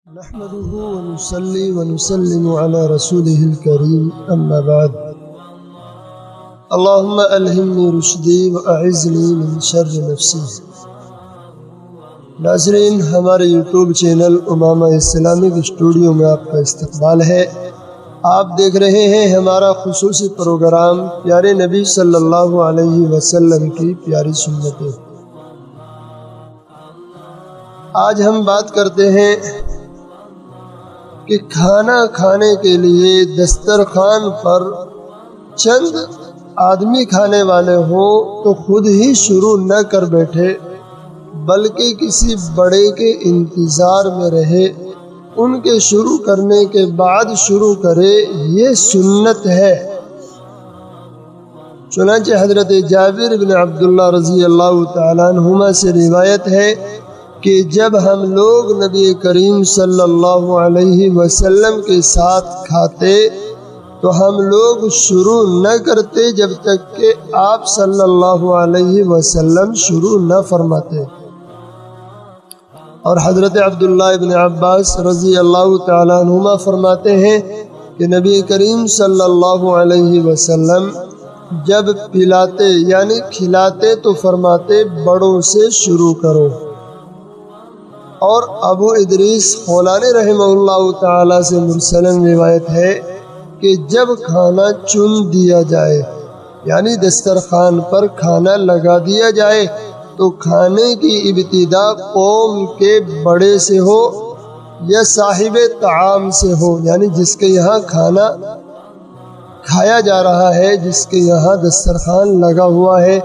نحمده ونصلي ونسلم على رسوله الكريم أما بعد اللهم ألهمني رشدي وأعذني من شر نفسي۔ ناظرین، ہمارے یوٹیوب چینل امامہ اسلامک اسٹوڈیو میں آپ کا استقبال ہے۔ آپ دیکھ رہے ہیں ہمارا خصوصی پروگرام پیارے نبی صلی اللہ علیہ وسلم کی پیاری سنتیں۔ آج ہم بات کرتے ہیں کہ کھانا کھانے کے لیے دسترخوان پر چند آدمی کھانے والے ہوں تو خود ہی شروع نہ کر بیٹھے، بلکہ کسی بڑے کے انتظار میں رہے، ان کے شروع کرنے کے بعد شروع کرے، یہ سنت ہے۔ چنانچہ حضرت جابر بن عبداللہ رضی اللہ تعالیٰ عنہما سے روایت ہے کہ جب ہم لوگ نبی کریم صلی اللہ علیہ وسلم کے ساتھ کھاتے تو ہم لوگ شروع نہ کرتے جب تک کہ آپ صلی اللہ علیہ وسلم شروع نہ فرماتے۔ اور حضرت عبداللہ ابن عباس رضی اللہ تعالیٰ عنہما فرماتے ہیں کہ نبی کریم صلی اللہ علیہ وسلم جب پلاتے یعنی کھلاتے تو فرماتے بڑوں سے شروع کرو۔ اور ابو ادریس خولانی رحمہ اللہ تعالیٰ سے مرسلن روایت ہے کہ جب کھانا چن دیا جائے یعنی دسترخوان پر کھانا لگا دیا جائے تو کھانے کی ابتدا قوم کے بڑے سے ہو یا صاحب طعام سے ہو، یعنی جس کے یہاں کھانا کھایا جا رہا ہے، جس کے یہاں دسترخوان لگا ہوا ہے،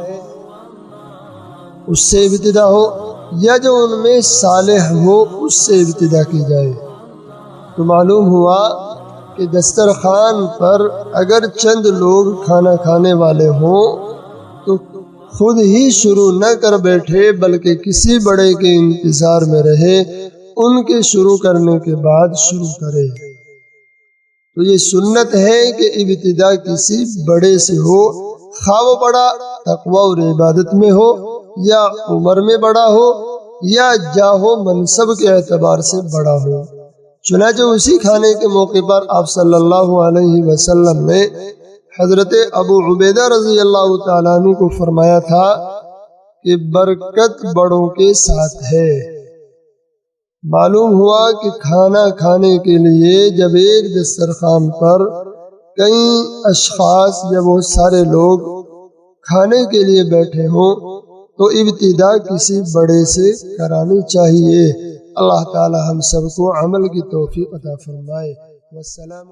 اس سے ابتدا ہو، یا جو ان میں صالح ہو اس سے ابتدا کی جائے۔ تو معلوم ہوا کہ دسترخوان پر اگر چند لوگ کھانا کھانے والے ہوں تو خود ہی شروع نہ کر بیٹھے، بلکہ کسی بڑے کے انتظار میں رہے، ان کے شروع کرنے کے بعد شروع کرے۔ تو یہ سنت ہے کہ ابتدا کسی بڑے سے ہو، خواہ وہ بڑا تقوی اور عبادت میں ہو یا عمر میں بڑا ہو یا جاہ و منصب کے اعتبار سے بڑا ہو۔ چنانچہ اسی کھانے کے موقع پر آپ صلی اللہ علیہ وسلم نے حضرت ابو عبیدہ رضی اللہ تعالیٰ عنہ کو فرمایا تھا کہ برکت بڑوں کے ساتھ ہے۔ معلوم ہوا کہ کھانا کھانے کے لیے جب ایک دسترخوان پر کئی اشخاص یا بہت سارے لوگ کھانے کے لیے بیٹھے ہوں تو ابتدا کسی بڑے سے کرانی چاہیے۔ اللہ تعالی ہم سب کو عمل کی توفیق عطا فرمائے۔ والسلام